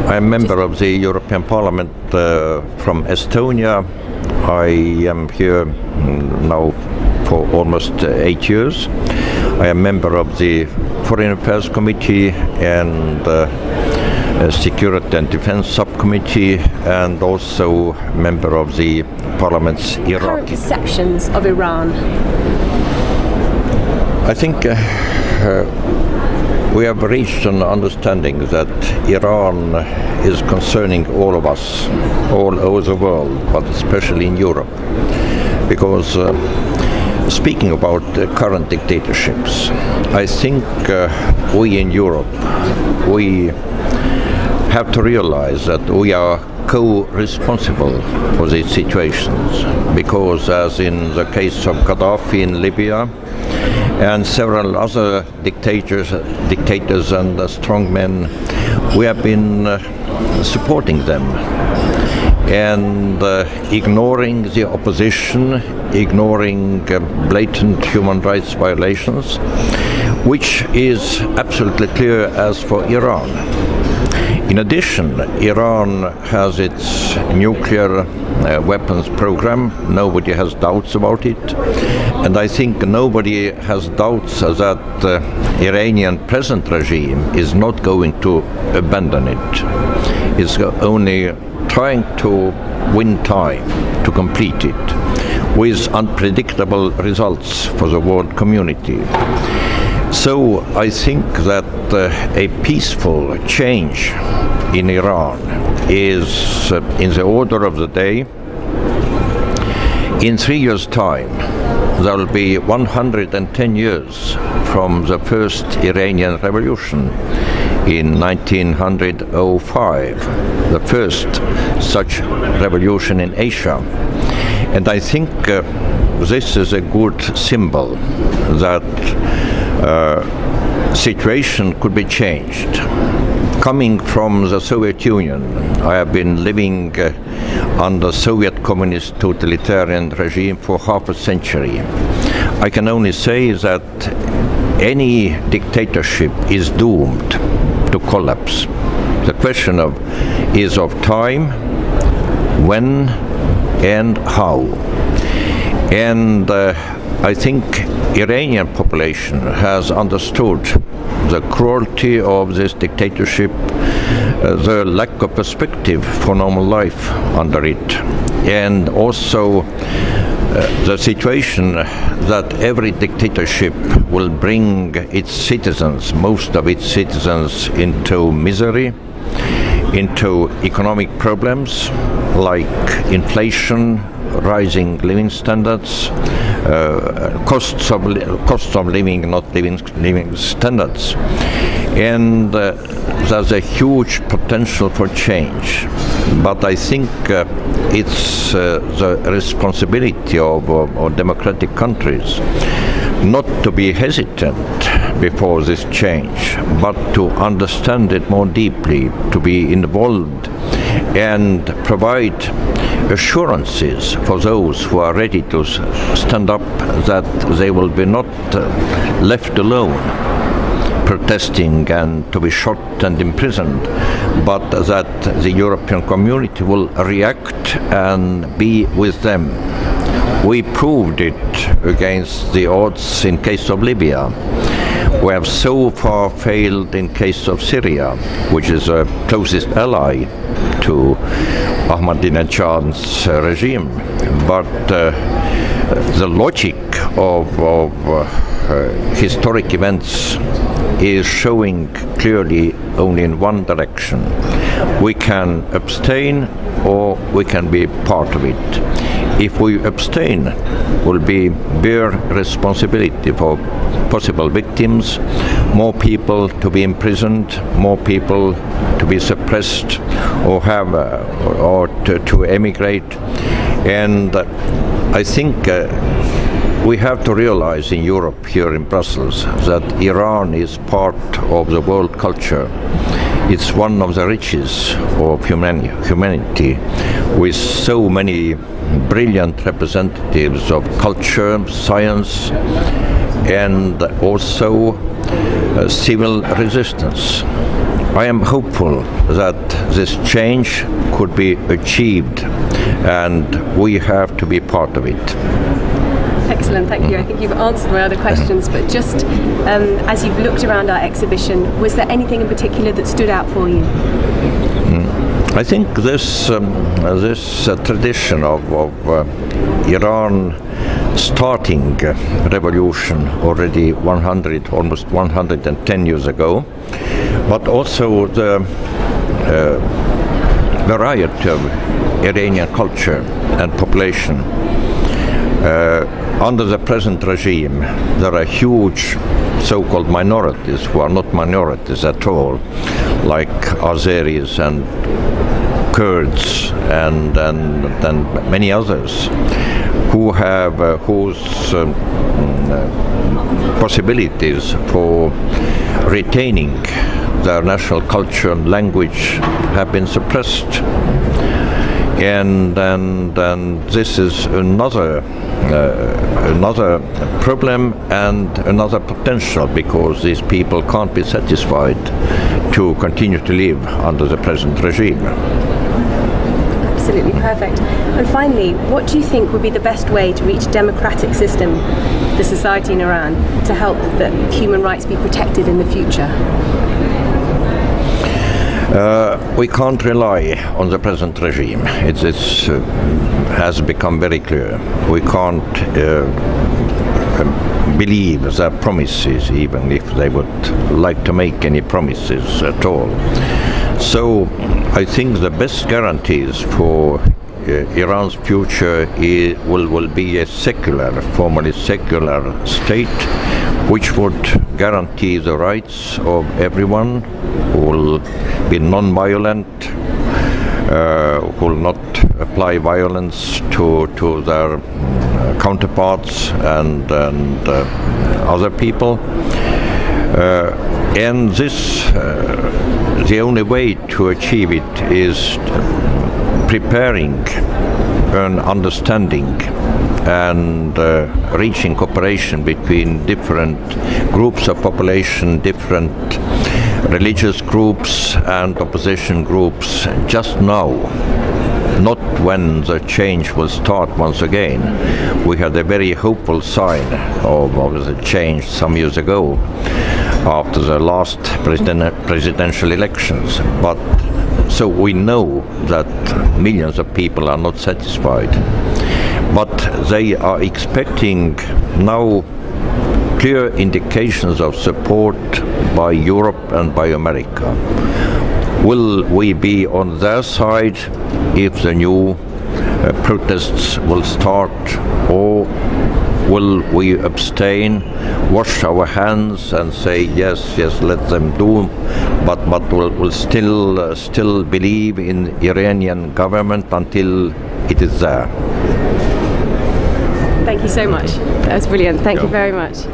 I'm a member of the European Parliament from Estonia. I am here now for almost 8 years. I am a member of the Foreign Affairs Committee and Security and Defense Subcommittee, and also member of the Parliament's Iraqi. Current perceptions of Iran? I think we have reached an understanding that Iran is concerning all of us, all over the world, but especially in Europe. Because speaking about current dictatorships, I think we in Europe, we have to realize that we are co-responsible for these situations, because as in the case of Gaddafi in Libya and several other dictators and strongmen, we have been supporting them and ignoring the opposition, ignoring blatant human rights violations, which is absolutely clear as for Iran. In addition, Iran has its nuclear weapons program. Nobody has doubts about it. And I think nobody has doubts that the Iranian present regime is not going to abandon it. It's only trying to win time to complete it with unpredictable results for the world community. So I think that a peaceful change in Iran is in the order of the day. In 3 years' time, there will be 110 years from the first Iranian revolution in 1905, the first such revolution in Asia. And I think this is a good symbol that situation could be changed. Coming from the Soviet Union, I have been living under Soviet communist totalitarian regime for half a century. I can only say that any dictatorship is doomed to collapse. The question is of time, when and how. And I think Iranian population has understood the cruelty of this dictatorship, the lack of perspective for normal life under it, and also the situation that every dictatorship will bring its citizens, most of its citizens, into misery, into economic problems like inflation, rising living standards, costs of living, not living standards, and there's a huge potential for change. But I think it's the responsibility of democratic countries not to be hesitant before this change, but to understand it more deeply, to be involved and provide assurances for those who are ready to stand up that they will be not left alone protesting and to be shot and imprisoned, but that the European community will react and be with them. We proved it against the odds in case of Libya. We have so far failed in case of Syria, which is a closest ally to Ahmadinejad's regime. But the logic of historic events is showing clearly only in one direction. We can abstain or we can be part of it. If we abstain, we'll bear responsibility for possible victims, more people to be imprisoned, more people to be suppressed or to emigrate. And I think we have to realize in Europe, here in Brussels, that Iran is part of the world culture. It's one of the riches of humanity, with so many brilliant representatives of culture, science, and also civil resistance. I am hopeful that this change could be achieved, and we have to be part of it. Excellent, thank you. I think you've answered my other questions, but just as you've looked around our exhibition, was there anything in particular that stood out for you? I think this tradition of Iran starting revolution already almost 110 years ago, but also the variety of Iranian culture and population. Under the present regime, there are huge so-called minorities who are not minorities at all, like Azeris and Kurds and many others, who have whose possibilities for retaining their national culture and language have been suppressed. And this is another problem and another potential, because these people can't be satisfied to continue to live under the present regime. Absolutely perfect. And finally, what do you think would be the best way to reach a democratic system, the society in Iran, to help that human rights be protected in the future? We can't rely on the present regime. It has become very clear. We can't believe their promises, even if they would like to make any promises at all. So I think the best guarantees for Iran's future will be a formally secular state, which would guarantee the rights of everyone, who will be non-violent, who will not apply violence to their counterparts and other people. And this, the only way to achieve it is preparing an understanding and reaching cooperation between different groups of population, different religious groups and opposition groups just now, not when the change will start once again. We had a very hopeful sign of the change some years ago after the last presidential elections, but so we know that millions of people are not satisfied, but they are expecting now clear indications of support by Europe and by America. Will we be on their side if the new protests will start, or will we abstain, wash our hands and say yes, let them do, but we'll still believe in Iranian government until it is there? Thank you so much. That was brilliant. Thank you very much.